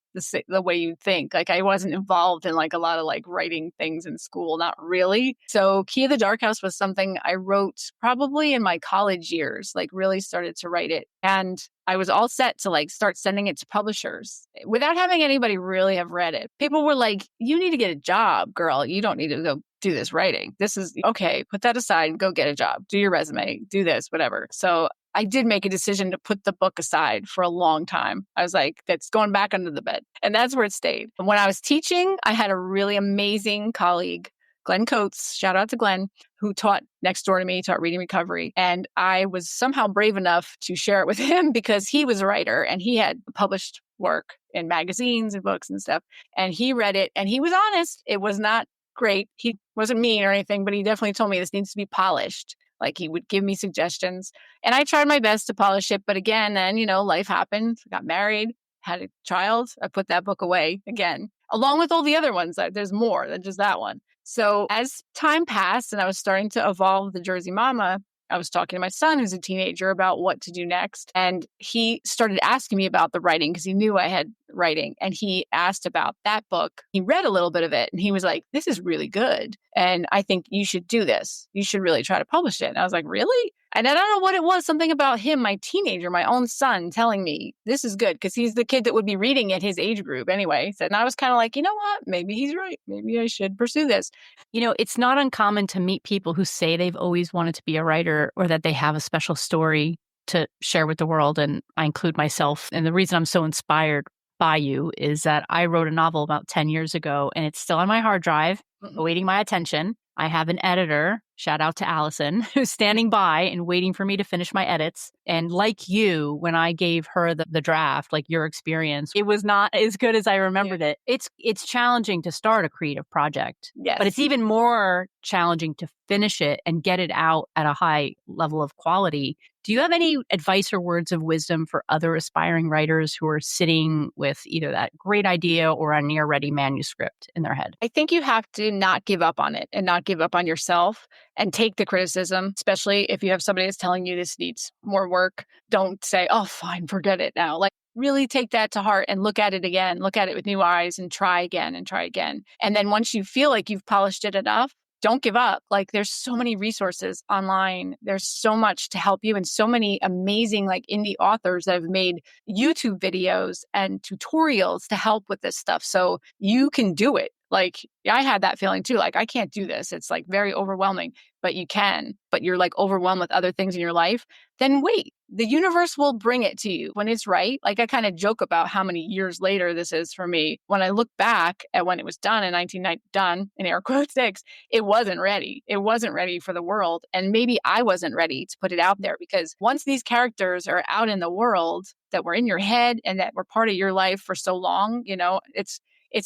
the way you'd think. Like I wasn't involved in like a lot of like writing things in school, not really. So Key of the Dark House was something I wrote probably in my college years, like really started to write it. And I was all set to like start sending it to publishers without having anybody really have read it. People were like, you need to get a job, girl. You don't need to go do this writing. This is okay. Put that aside, go get a job, do your resume, do this, whatever. So I did make a decision to put the book aside for a long time. I was like, that's going back under the bed. And that's where it stayed. And when I was teaching, I had a really amazing colleague, Glenn Coates, shout out to Glenn, who taught next door to me, taught reading recovery. And I was somehow brave enough to share it with him because he was a writer and he had published work in magazines and books and stuff. And he read it and he was honest. It was not great. He wasn't mean or anything, but he definitely told me this needs to be polished. Like he would give me suggestions and I tried my best to polish it. But again, then, life happened, got married, had a child. I put that book away again, along with all the other ones. There's more than just that one. So as time passed and I was starting to evolve the Jersey Mama, I was talking to my son, who's a teenager, about what to do next. And he started asking me about the writing because he knew I had writing. And he asked about that book. He read a little bit of it and he was like, this is really good. And I think you should do this. You should really try to publish it. And I was like, really? And I don't know what it was, something about him, my teenager, my own son, telling me this is good because he's the kid that would be reading at his age group anyway. So, and I was kind of like, you know what? Maybe he's right. Maybe I should pursue this. It's not uncommon to meet people who say they've always wanted to be a writer or that they have a special story to share with the world. And I include myself. And the reason I'm so inspired by you is that I wrote a novel about 10 years ago and it's still on my hard drive, awaiting my attention. I have an editor, shout out to Allison, who's standing by and waiting for me to finish my edits. And like you, when I gave her the draft, like your experience, it was not as good as I remembered it. It's challenging to start a creative project, but it's even more challenging to finish it and get it out at a high level of quality. Do you have any advice or words of wisdom for other aspiring writers who are sitting with either that great idea or a near ready manuscript in their head? I think you have to not give up on it and not give up on yourself and take the criticism, especially if you have somebody that's telling you this needs more work. Don't say, oh, fine, forget it now. Like, really take that to heart and look at it again, look at it with new eyes and try again and try again. And then once you feel like you've polished it enough, don't give up. Like, there's so many resources online. There's so much to help you and so many amazing like indie authors that have made YouTube videos and tutorials to help with this stuff. So you can do it. Like, I had that feeling too. Like, I can't do this. It's like very overwhelming, but you can, but you're like overwhelmed with other things in your life. Then wait, the universe will bring it to you when it's right. Like, I kind of joke about how many years later this is for me. When I look back at when it was done in 1990, done in air quotes 6, it wasn't ready. It wasn't ready for the world. And maybe I wasn't ready to put it out there, because once these characters are out in the world that were in your head and that were part of your life for so long, you know, it's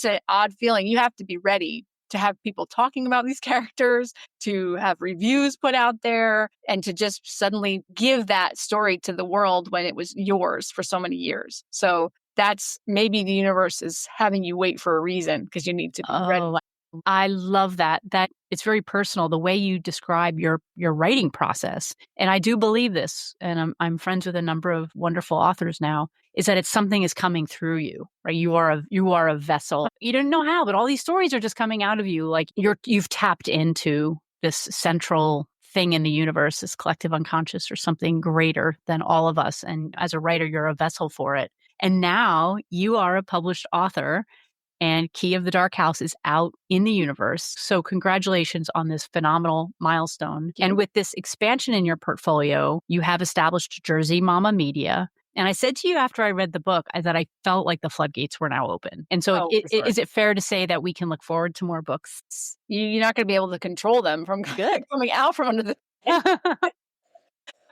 an odd feeling. You have to be ready to have people talking about these characters, to have reviews put out there, and to just suddenly give that story to the world when it was yours for so many years. So that's maybe the universe is having you wait for a reason, because you need to be ready. I love that. That it's very personal, the way you describe your writing process. And I do believe this, and I'm friends with a number of wonderful authors now, is that it's something is coming through you, right? You are a vessel. You didn't know how, but all these stories are just coming out of you. Like you've tapped into this central thing in the universe, this collective unconscious or something greater than all of us. And as a writer, you're a vessel for it. And now you are a published author, and Key of the Dark House is out in the universe. So congratulations on this phenomenal milestone. And with this expansion in your portfolio, you have established Jersey Mama Media. And I said to you after I read the book that I felt like the floodgates were now open. And so is it fair to say that we can look forward to more books? You're not going to be able to control them from coming out from under the...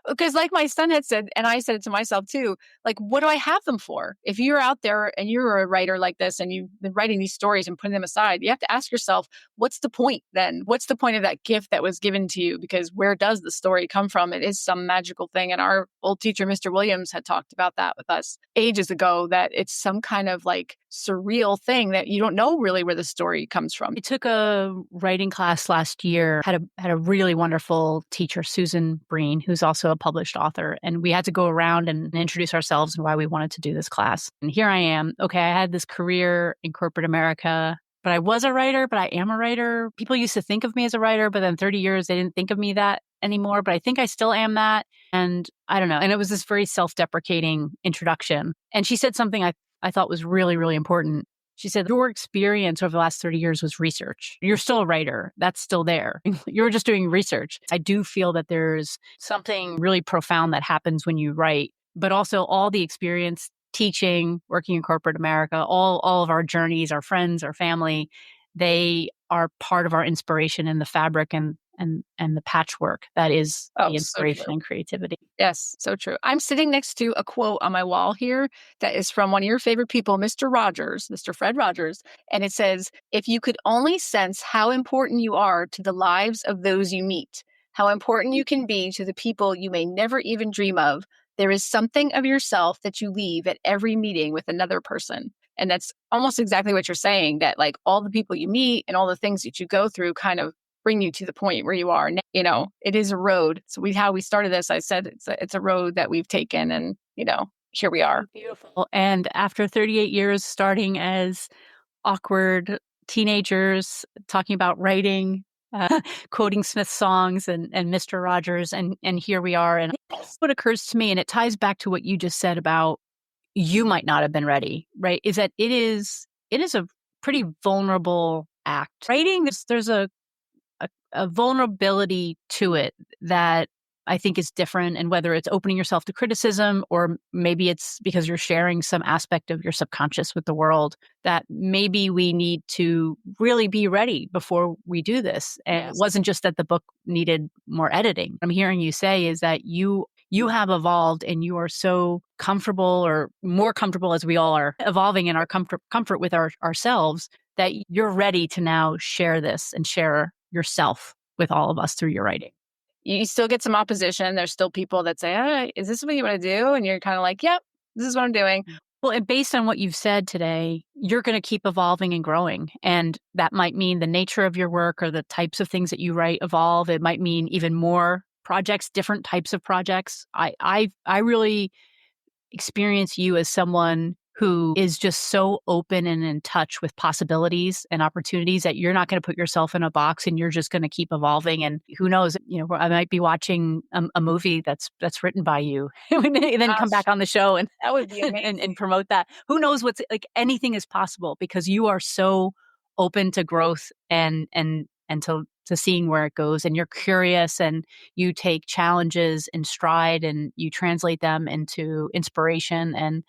Because like my son had said, and I said it to myself too, like, what do I have them for? If you're out there and you're a writer like this and you've been writing these stories and putting them aside, you have to ask yourself, what's the point then? What's the point of that gift that was given to you? Because where does the story come from? It is some magical thing. And our old teacher, Mr. Williams, had talked about that with us ages ago, that it's some kind of like surreal thing that you don't know really where the story comes from. I took a writing class last year, had a really wonderful teacher, Susan Breen, who's also a published author. And we had to go around and introduce ourselves and why we wanted to do this class. And here I am. Okay, I had this career in corporate America, but I was a writer, but I am a writer. People used to think of me as a writer, but then 30 years, they didn't think of me that anymore. But I think I still am that. And I don't know. And it was this very self-deprecating introduction. And she said something I thought was really, really important. She said, your experience over the last 30 years was research. You're still a writer. That's still there. You're just doing research. I do feel that there's something really profound that happens when you write, but also all the experience teaching, working in corporate America, all of our journeys, our friends, our family, they are part of our inspiration in the fabric and the patchwork that is the inspiration and creativity. Yes, so true. I'm sitting next to a quote on my wall here that is from one of your favorite people, Mr. Rogers, Mr. Fred Rogers. And it says, if you could only sense how important you are to the lives of those you meet, how important you can be to the people you may never even dream of, there is something of yourself that you leave at every meeting with another person. And that's almost exactly what you're saying, that like all the people you meet and all the things that you go through kind of bring you to the point where you are. You know, it is a road. So how we started this, I said it's a road that we've taken, and you know, here we are. Beautiful. And after 38 years, starting as awkward teenagers, talking about writing, quoting Smith songs and Mr. Rogers, and here we are. And what occurs to me, and it ties back to what you just said about you might not have been ready, right? Is that it is a pretty vulnerable act. Writing, there's a vulnerability to it that I think is different. And whether it's opening yourself to criticism, or maybe it's because you're sharing some aspect of your subconscious with the world, that maybe we need to really be ready before we do this. And it wasn't just that the book needed more editing. I'm hearing you say is that you have evolved and you are so comfortable, or more comfortable as we all are evolving in our comfort with ourselves, that you're ready to now share this and share yourself with all of us through your writing. You still get some opposition. There's still people that say, is this what you want to do? And you're kind of like, yep, this is what I'm doing. Well, and based on what you've said today, you're going to keep evolving and growing. And that might mean the nature of your work or the types of things that you write evolve. It might mean even more projects, different types of projects. I really experience you as someone who is just so open and in touch with possibilities and opportunities that you're not going to put yourself in a box, and you're just going to keep evolving. And who knows, I might be watching a movie that's written by you and then come back on the show and that would be amazing. and promote that. Who knows, what's like, anything is possible because you are so open to growth and to seeing where it goes, and you're curious, and you take challenges in stride and you translate them into inspiration, and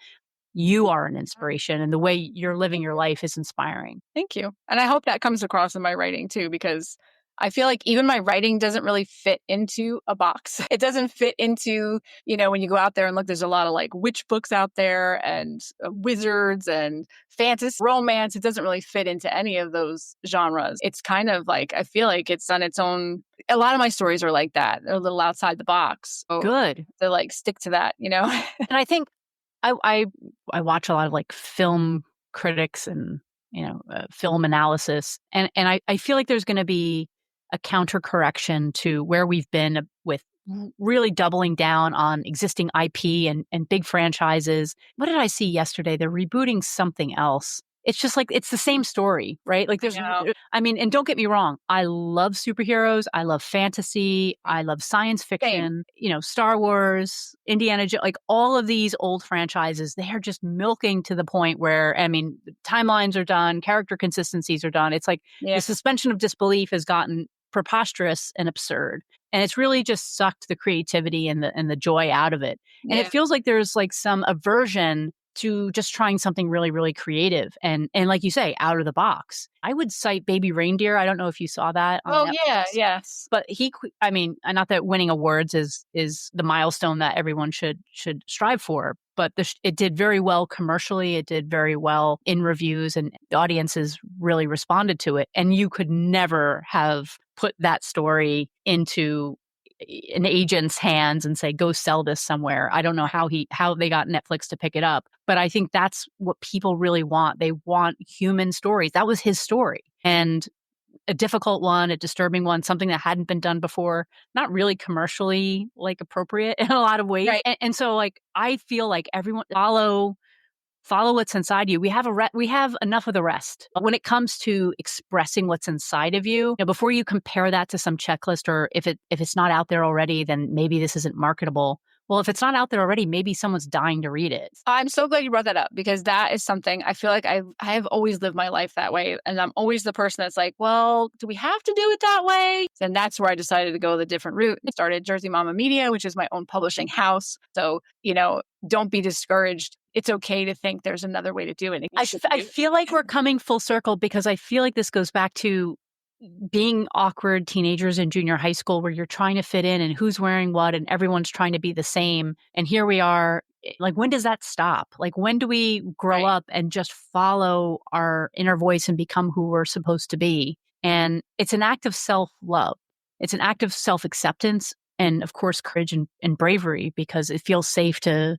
you are an inspiration, and the way you're living your life is inspiring. Thank you. And I hope that comes across in my writing too, because I feel like even my writing doesn't really fit into a box. It doesn't fit into, when you go out there and look, there's a lot of like witch books out there and wizards and fantasy, romance. It doesn't really fit into any of those genres. It's kind of like, I feel like it's on its own. A lot of my stories are like that. They're a little outside the box. So good. To like stick to that, And I think I watch a lot of like film critics and film analysis, and I feel like there's going to be a counter correction to where we've been with really doubling down on existing IP and big franchises. What did I see yesterday? They're rebooting something else. It's just like, it's the same story, right? Like and don't get me wrong, I love superheroes. I love fantasy. I love science fiction, Star Wars, Indiana Jones, like all of these old franchises, they are just milking to the point where, timelines are done, character consistencies are done. It's like the suspension of disbelief has gotten preposterous and absurd. And it's really just sucked the creativity and the joy out of it. And it feels like there's like some aversion to just trying something really, really creative and like you say, out of the box. I would cite Baby Reindeer. I don't know if you saw that on Netflix. Yes. But not that winning awards is the milestone that everyone should strive for, but it did very well commercially. It did very well in reviews, and the audiences really responded to it. And you could never have put that story into an agent's hands and say, go sell this somewhere. I don't know how they got Netflix to pick it up, but I think that's what people really want. They want human stories. That was his story, and a difficult one, a disturbing one, something that hadn't been done before, not really commercially like appropriate in a lot of ways. Right. And so like, I feel like everyone follow what's inside you. We have enough of the rest. When it comes to expressing what's inside of you, before you compare that to some checklist, or if it's not out there already, then maybe this isn't marketable. Well, if it's not out there already, maybe someone's dying to read it. I'm so glad you brought that up, because that is something I feel like I have always lived my life that way. And I'm always the person that's like, well, do we have to do it that way? And that's where I decided to go the different route. I started Jersey Mama Media, which is my own publishing house. So, don't be discouraged. It's okay to think there's another way to do it. I feel like we're coming full circle, because I feel like this goes back to being awkward teenagers in junior high school, where you're trying to fit in and who's wearing what and everyone's trying to be the same. And here we are. Like, when does that stop? Like, when do we grow up and just follow our inner voice and become who we're supposed to be? And it's an act of self-love. It's an act of self-acceptance, and of course, courage and bravery, because it feels safe to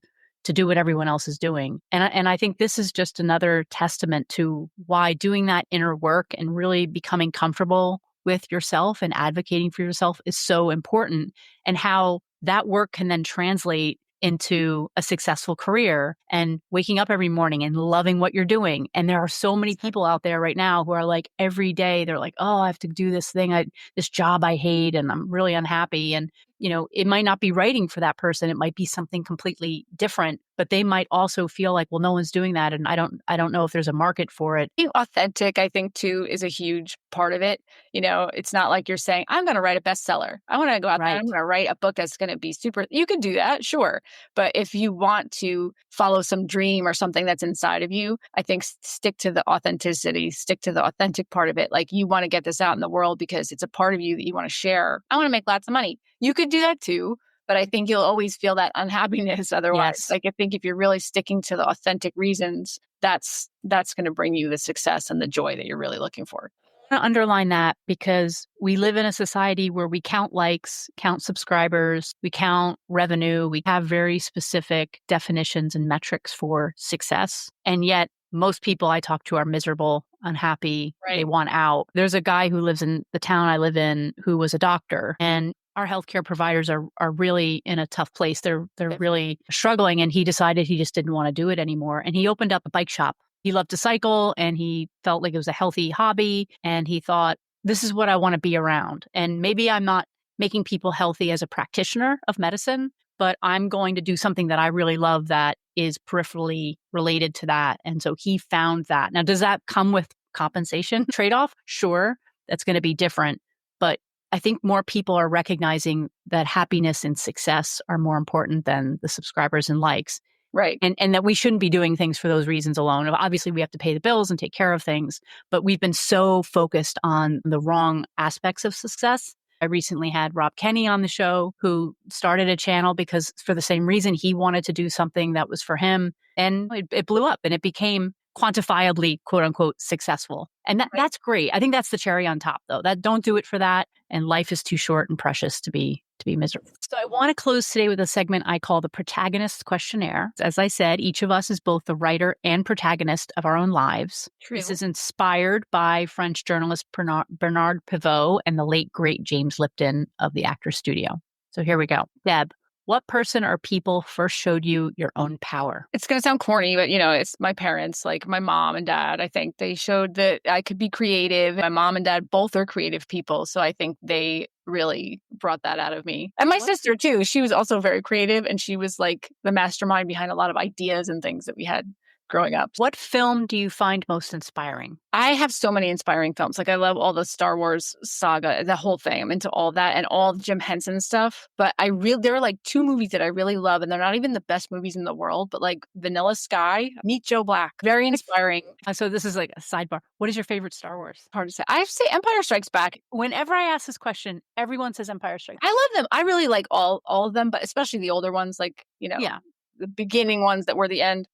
do what everyone else is doing. And I think this is just another testament to why doing that inner work and really becoming comfortable with yourself and advocating for yourself is so important, and how that work can then translate into a successful career and waking up every morning and loving what you're doing. And there are so many people out there right now who are like, every day they're like, oh, I have to do this thing, this job I hate, and I'm really unhappy. And it might not be writing for that person. It might be something completely different, but they might also feel like, well, no one's doing that. And I don't know if there's a market for it. Being authentic, I think, too, is a huge part of it. It's not like you're saying, I'm going to write a bestseller. I want to go out there, I'm going to write a book that's going to be super. You can do that, sure. But if you want to follow some dream or something that's inside of you, I think stick to the authenticity, stick to the authentic part of it. Like, you want to get this out in the world because it's a part of you that you want to share. I want to make lots of money. You could do that too. But I think you'll always feel that unhappiness otherwise. Yes. Like, I think if you're really sticking to the authentic reasons, that's going to bring you the success and the joy that you're really looking for. I want to underline that because we live in a society where we count likes, count subscribers, we count revenue, we have very specific definitions and metrics for success. And yet most people I talk to are miserable, unhappy, They want out. There's a guy who lives in the town I live in who was a doctor, and our healthcare providers are really in a tough place. They're really struggling, and he decided he just didn't want to do it anymore. And he opened up a bike shop. He loved to cycle, and he felt like it was a healthy hobby. And he thought, this is what I want to be around. And maybe I'm not making people healthy as a practitioner of medicine, but I'm going to do something that I really love that is peripherally related to that. And so he found that. Now, does that come with compensation trade-off? Sure, that's going to be different. But I think more people are recognizing that happiness and success are more important than the subscribers and likes. Right. And that we shouldn't be doing things for those reasons alone. Obviously, we have to pay the bills and take care of things, but we've been so focused on the wrong aspects of success. I recently had Rob Kenny on the show, who started a channel because for the same reason, he wanted to do something that was for him. And it blew up and it became quantifiably, quote unquote, successful. And that's great. I think that's the cherry on top, though. That don't do it for that. And life is too short and precious to be miserable. So I want to close today with a segment I call the Protagonist Questionnaire. As I said, each of us is both the writer and protagonist of our own lives. True. This is inspired by French journalist Bernard Pivot and the late, great James Lipton of the Actors Studio. So here we go. Deb, what person or people first showed you your own power? It's going to sound corny, but it's my parents, like my mom and dad. I think they showed that I could be creative. My mom and dad both are creative people. So I think they really brought that out of me. And my sister too. She was also very creative, and she was like the mastermind behind a lot of ideas and things that we had growing up. What film do you find most inspiring? I have so many inspiring films. Like, I love all the Star Wars saga, the whole thing. I'm into all that and all the Jim Henson stuff. But there are like two movies that I really love, and they're not even the best movies in the world, but like Vanilla Sky, Meet Joe Black. Very inspiring. So this is like a sidebar. What is your favorite Star Wars? Hard to say. I have to say Empire Strikes Back. Whenever I ask this question, everyone says Empire Strikes Back. I love them. I really like all of them, but especially the older ones, like, the beginning ones that were the end.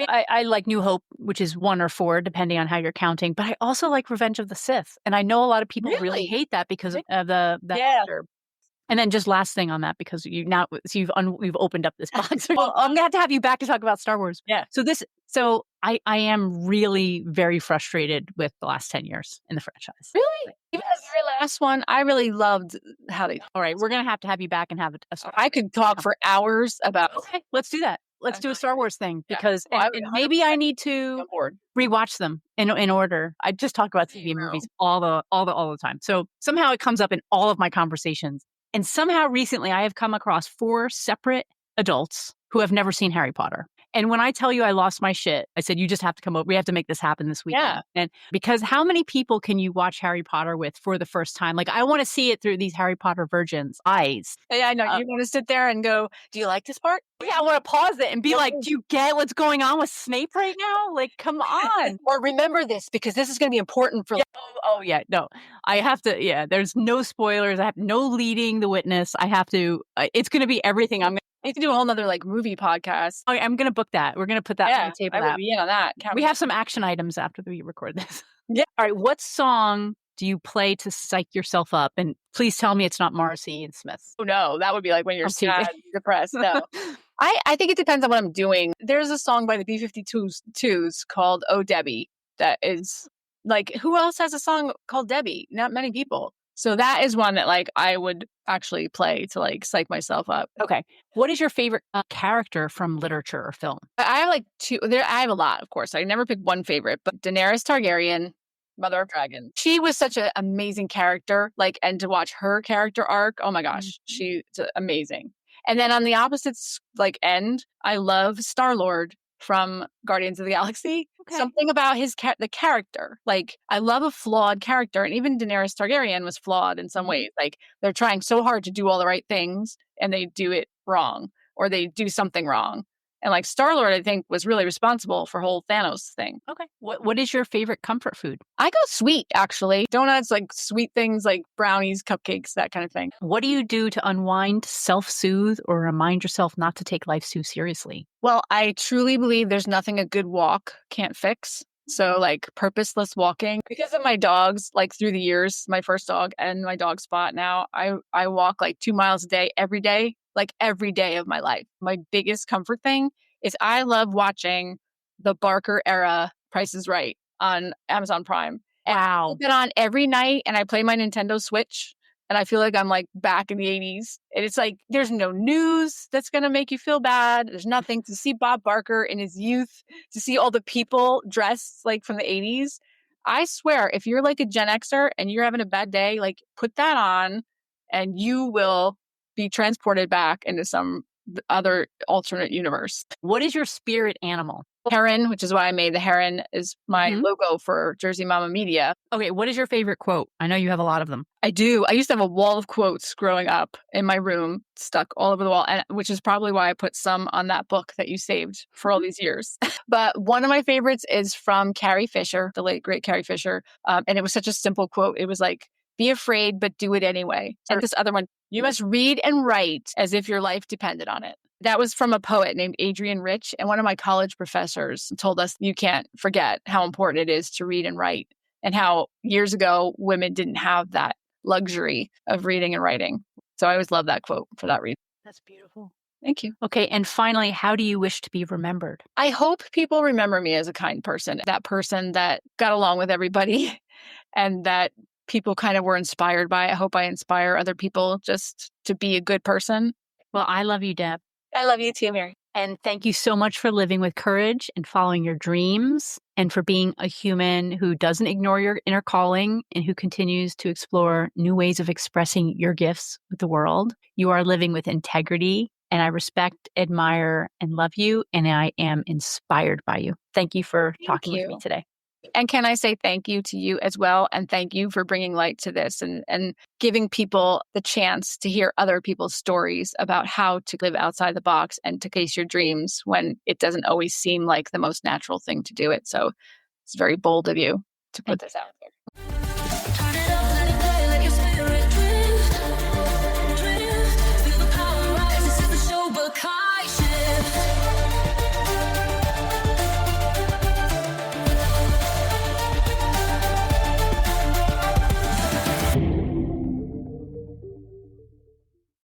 I like New Hope, which is 1 or 4, depending on how you're counting. But I also like Revenge of the Sith. And I know a lot of people really hate that because of the actor. And then just last thing on that, because you've opened up this box. Well, I'm going to have you back to talk about Star Wars. Yeah. So I am really very frustrated with the last 10 years in the franchise. Really? Even the very last one, I really loved how they... All right, we're going to have you back and have a Star Wars. I could talk for hours about... Okay, let's do that. Let's do a Star Wars thing because and maybe I need to rewatch them in order. I just talk about TV and movies all the time. So somehow it comes up in all of my conversations. And somehow recently I have come across 4 separate adults who have never seen Harry Potter. And when I tell you I lost my shit, I said, you just have to come over. We have to make this happen this weekend. Yeah. And because how many people can you watch Harry Potter with for the first time? Like, I want to see it through these Harry Potter virgins' eyes. Yeah, I know. You want to sit there and go, do you like this part? Yeah, I want to pause it and be like, do you get what's going on with Snape right now? Like, come on. Or remember this because this is going to be important for... Yeah. Oh, yeah. No, I have to. There's no spoilers. I have no leading the witness. I have to. It's going to be everything. You can do a whole nother movie podcast. Oh, I'm going to book that. We're going to put that on the table. I would be in on that. We have some action items after we record this. Yeah. All right. What song do you play to psych yourself up? And please tell me it's not Marcy and Smith. Oh, no. That would be like when you're sad, depressed. No. I think it depends on what I'm doing. There's a song by the B-52s called Oh, Debbie that is like, who else has a song called Debbie? Not many people. So that is one that like I would actually play to like psych myself up. Okay. What is your favorite character from literature or film? I have like 2. I have a lot, of course. I never pick one favorite, but Daenerys Targaryen, Mother of Dragon. She was such an amazing character, and to watch her character arc, oh my gosh, she's amazing. And then on the opposite end, I love Star-Lord from Guardians of the Galaxy. Okay. Something about the character. I love a flawed character, and even Daenerys Targaryen was flawed in some ways. They're trying so hard to do all the right things and they do it wrong, or they do something wrong. And Star-Lord, I think, was really responsible for whole Thanos thing. Okay. What is your favorite comfort food? I go sweet, actually. Donuts, sweet things like brownies, cupcakes, that kind of thing. What do you do to unwind, self-soothe, or remind yourself not to take life too seriously? Well, I truly believe there's nothing a good walk can't fix. So purposeless walking, because of my dogs, through the years, my first dog and my dog Spot now, I walk 2 miles a day, every day of my life. My biggest comfort thing is I love watching the Barker era Price is Right on Amazon Prime. And Wow. I put it on every night and I play my Nintendo Switch. And I feel like I'm back in the 80s. And it's there's no news that's going to make you feel bad. There's nothing to see Bob Barker in his youth, to see all the people dressed from the 80s. I swear, if you're a Gen Xer and you're having a bad day, put that on and you will be transported back into some other alternate universe. What is your spirit animal? Heron, which is why I made the heron, is my logo for Jersey Mama Media. Okay, what is your favorite quote? I know you have a lot of them. I do. I used to have a wall of quotes growing up in my room, stuck all over the wall, and which is probably why I put some on that book that you saved for all these years. But one of my favorites is from Carrie Fisher, the late, great Carrie Fisher. And it was such a simple quote. It was be afraid, but do it anyway. And this other one, you must read and write as if your life depended on it. That was from a poet named Adrienne Rich. And one of my college professors told us you can't forget how important it is to read and write, and how years ago women didn't have that luxury of reading and writing. So I always love that quote for that reason. That's beautiful. Thank you. Okay, and finally, how do you wish to be remembered? I hope people remember me as a kind person, that person that got along with everybody and that people kind of were inspired by. I hope I inspire other people just to be a good person. Well, I love you, Deb. I love you too, Mary. And thank you so much for living with courage and following your dreams, and for being a human who doesn't ignore your inner calling and who continues to explore new ways of expressing your gifts with the world. You are living with integrity, and I respect, admire, and love you, and I am inspired by you. Thank you for talking with me today. And can I say thank you to you as well? And thank you for bringing light to this and giving people the chance to hear other people's stories about how to live outside the box and to chase your dreams when it doesn't always seem like the most natural thing to do it. So it's very bold of you to put this out there.